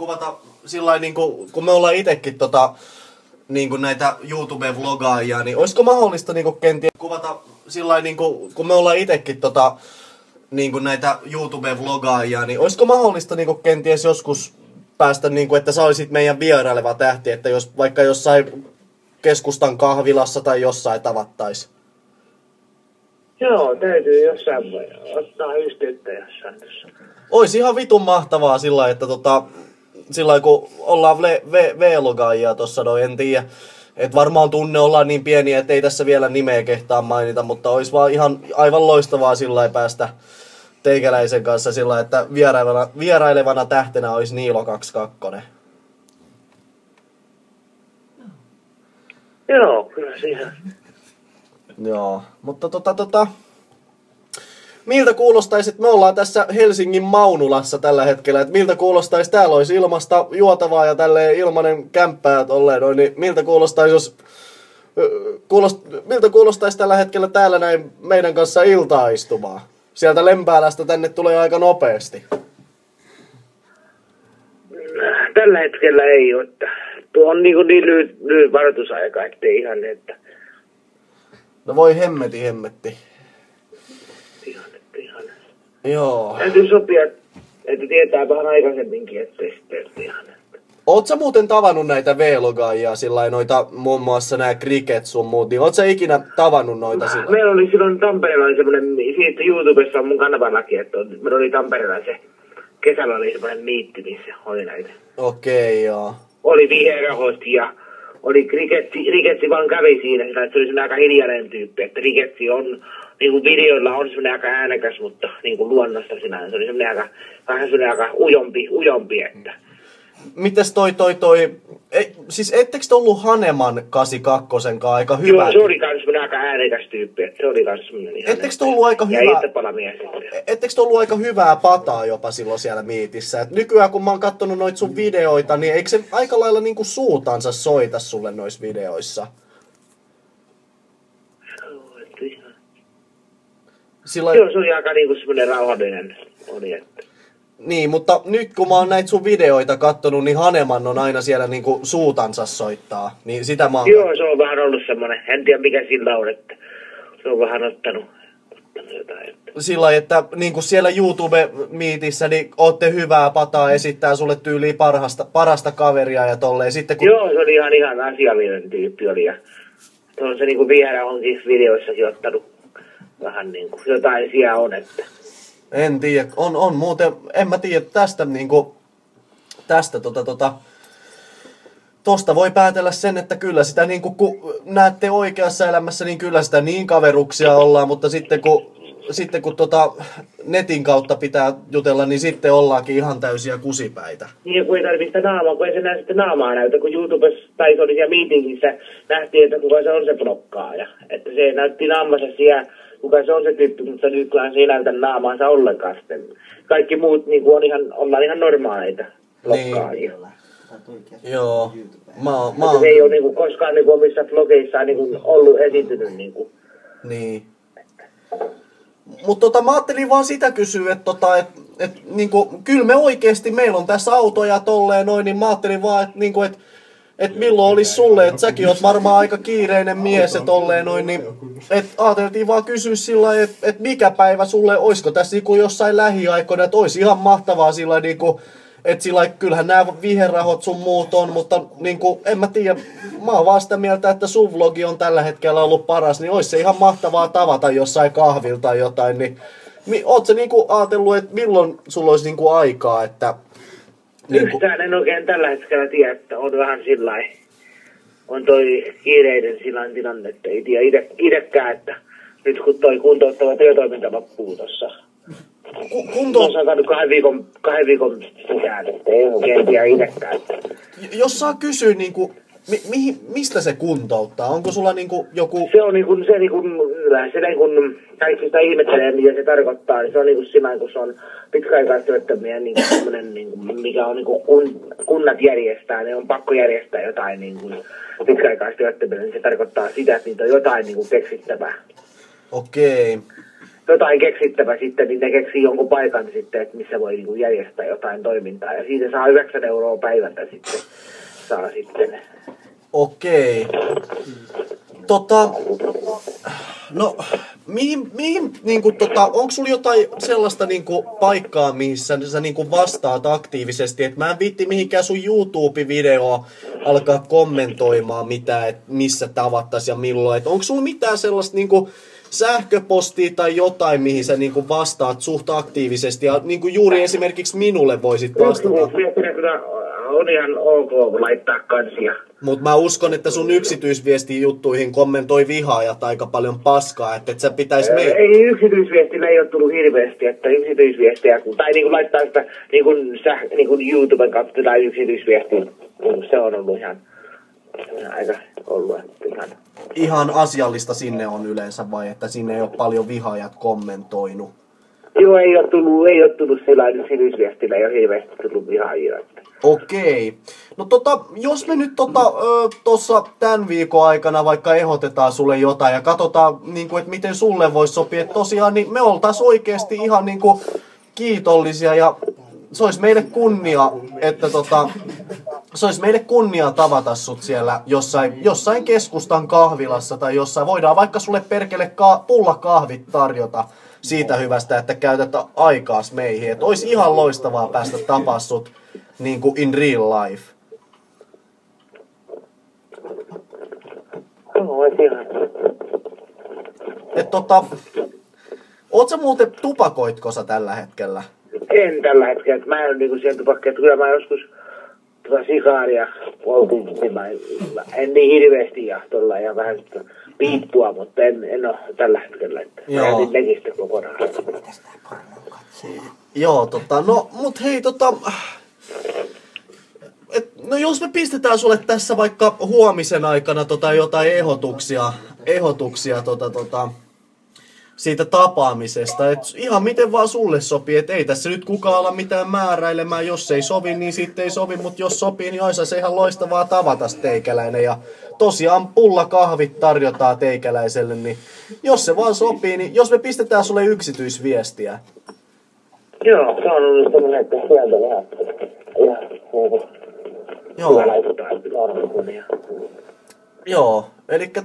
kuvata sillain niinku, kun me ollaan itekin niinku näitä YouTube-vlogaajia, niin olisiko mahdollista niinku kenties kuvata sillain niinku, kun me ollaan itekin niinku näitä YouTube-vlogaajia, niin olisiko mahdollista niinku kenties joskus päästä niinku, että sä olisit meidän vieraileva tähti, että jos vaikka jossain keskustan kahvilassa tai jossain tavattais? Joo, täytyy jossain ottaa yhteyttä jossain tässä. Ois ihan vitun mahtavaa sillä, että sillä kun ollaan V-logaajia tossa noin, en tiedä. Et varmaan tunne ollaan niin pieniä, että ei tässä vielä nimeä kehtaa mainita, mutta ois vaan ihan aivan loistavaa sillä päästä teikäläisen kanssa sillä, että vierailevana tähtenä olisi Niilo 22. Joo, kyllä siihen. Joo, mutta miltä kuulostaisi, että me ollaan tässä Helsingin Maunulassa tällä hetkellä, että miltä kuulostaisi, täällä olisi ilmasta juotavaa ja tälleen ilmanen kämppää tolleen noin, niin miltä kuulostaisi, miltä kuulostaisi tällä hetkellä täällä näin meidän kanssa iltaa istumaan? Sieltä Lempäälästä tänne tulee aika nopeasti. Tällä hetkellä ei ole, että tuo on niin lyhyt varoitusaika, ettei ihan, että... No voi hemmetti. Ihan. Joo. Täytyy sopia, että tietää vähän aikaisemminkin, ettei sitten ihan. Oot sä muuten tavannut näitä V-logaajia sillä noita, muun muassa nää Cricket sun muut, niin oot sä ikinä tavannut noita sillä? Meillä oli silloin Tampereella oli semmonen, siitä YouTubessa on mun kanavanakin, että meillä oli Tampereella se, kesällä oli semmonen miitti, missä oli näitä. Okei, joo. Oli viherahoisti ja oli Cricketsi vaan kävi siinä, että se oli semmoinen aika hiljainen tyyppi, että Cricketsi on, niinku videoilla on semmoinen aika äänekäs, mutta niinku luonnosta sinänsä se oli semmoinen aika ujompi, että... Mites siis ettekö te ollut Haneman 82 aika hyvä? Joo, se oli kans semmoinen aika äänekäs tyyppi, että se oli kans semmoinen ihan... Ettekö te ollut aika hyvä... Ja itsepalamies. Ettekö te ollut aika hyvää pataa jopa silloin siellä miitissä? Et nykyään kun mä oon kattonut noit sun videoita, niin eikö se aika lailla niinku suutansa soita sulle noissa videoissa? Joo, se oli aika niinku semmoinen rauhallinen oli, että... Niin, mutta nyt kun mä oon näitä sun videoita kattonut, niin Haneman on aina siellä niinku suutansa soittaa. Niin sitä mä oon... Joo, se on vähän ollut semmoinen, en tiedä mikä sillä on, että se on vähän ottanut jotain. Että... Sillä lailla, että niinku siellä YouTube-miitissä niin ootte hyvää pataa, esittää sulle tyyliin parasta kaveria ja tolleen. Sitten kun... Joo, se oli ihan asiallinen tyyppi oli ja on se niinku vielä onkin videoissakin ottanut vähän niinku jotain siellä on, että... En tiedä, on muuten, en mä tiedä tästä niinku, tosta voi päätellä sen, että kyllä sitä niinku, kun näette oikeassa elämässä, niin kyllä sitä niin kaveruksia ollaan, mutta sitten kun netin kautta pitää jutella, niin sitten ollaankin ihan täysiä kusipäitä. Niin, kun ei tarvitse naamaa, kun ei se näe sitten naamaa näytä, kun YouTubessa tai se oli siellä meetingissä, nähtiin, että kuka se on se blokkaaja, että se näytti naamansa siellä, kuka se on se tyyppi, mutta nykyään se ei näytä naamaansa ollenkaan sitten. Kaikki muut niin ollaan ihan normaaleita blokkaajia. Niin. Joo. Se ei ole niin koskaan niin omissa vlogeissaan niin ollut esiintynyt. Niin. Mutta mä ajattelin vaan sitä kysyä, että niinku, kyllä me oikeesti, meillä on tässä autoja tolleen noin, niin mä ajattelin vaan, että niinku, et milloin olisi sulle, että säkin oot varmaan aika kiireinen mies ja tolleen noin, niin et ajateltiin vaan kysyä sillä että mikä päivä sulle, oisko tässä niinku jossain lähiaikoina, että olisi ihan mahtavaa sillä niinku, että sillä kyllähän nämä viherahot sun muut on, mutta niinku, en mä tiedä, mä oon vaan sitä mieltä, että sun vlogi on tällä hetkellä ollut paras, niin olisi se ihan mahtavaa tavata jossain kahvilta tai jotain, niin oot sä niinku ajatellut, että milloin sulla olisi niinku aikaa, että... Yhtään en oikein tällä hetkellä tiedä, että on vähän sillain, on toi kiireiden sillan tilanne, että ei tiedä itsekään, että nyt kun toi kuntouttava työtoiminta loppuu tossa. On saanut 2 viikon sisään, että ei oikein tiedä itsekään. Jos saa kysyä niinku, mistä se kuntouttaa? Onko sulla niinku joku... Se on kaikki sitä ihmettelee, mitä se tarkoittaa, niin se on niinku siinä, kun se on pitkäaikaistyöttömiä, niin semmoinen, niinku, mikä on niinku kunnat järjestää, ne on pakko järjestää jotain niinku pitkäaikaistyöttömiä, niin se tarkoittaa sitä, että niitä on jotain niinku keksittävää. Okei. jotain keksittävä sitten, niin ne keksii jonkun paikan sitten, että missä voi niinku järjestää jotain toimintaa. Ja siitä saa 9 euroa päivältä sitten. Saa sitten. Okei. No, mihin niinku onko sulla jotain sellaista niinku paikkaa, missä sä niinku vastaat aktiivisesti, että mä en viitti mihinkään sun YouTube-videoa alkaa kommentoimaan mitään, että missä tavattaisiin ja milloin, että onko sulla mitään sellaista niinku sähköpostia tai jotain, mihin sä niinku vastaat suht aktiivisesti ja niinku juuri esimerkiksi minulle voisit vastata? On ihan ok laittaa kansia. Mutta mä uskon, että sun yksityisviestijuttuihin kommentoi vihaajat aika paljon paskaa, että et sä pitäis Ei yksityisviestillä ei ole tullut hirveästi, että yksityisviestiä, tai niinku laittaa sitä niinku YouTuben kautta tai yksityisviestiä, se on ollut ihan aika ollut ihan asiallista sinne on yleensä vai, että sinne ei ole paljon vihaajat kommentoinut? Joo, ei ole tullut sellainen yksityisviestillä, ei ole hirveästi tullut vihaajia. Okei. No jos me nyt tuossa tämän viikon aikana vaikka ehdotetaan sulle jotain ja katsotaan, niinku, että miten sulle voisi sopia, että tosiaan niin me oltaisiin oikeasti ihan niinku kiitollisia ja se olisi meille kunnia, että se olisi meille kunnia tavata sut siellä jossain keskustan kahvilassa tai jossain. Voidaan vaikka sulle perkele pullakahvit tarjota siitä hyvästä, että käytät aikaas meihin. Että olisi ihan loistavaa päästä tapaa sut niin kuin in real life. Oot sä muuten, tupakoitko sä tällä hetkellä? En tällä hetkellä. Mä en ole niinku siihen tupakkeet. Kyllä mä joskus sikaaria poltin. En niin hirveästi ja tuolla ja vähän piippua, mutta en ole tällä hetkellä. Mä jätin legistä kokonaan. Joo, no mut hei no jos me pistetään sulle tässä vaikka huomisen aikana jotain ehdotuksia siitä tapaamisesta, että ihan miten vaan sulle sopii, että ei tässä nyt kukaan ala mitään määräilemään, jos ei sovi, niin sitten ei sovi, mutta jos sopii, niin olisi se ihan loistavaa tavata teikäläinen ja tosiaan pullakahvit tarjotaan teikäläiselle, niin jos se vaan sopii, niin jos me pistetään sulle yksityisviestiä. Joo, se on ollut semmoinen, että sieltä vähän Joo. Joo, elikkä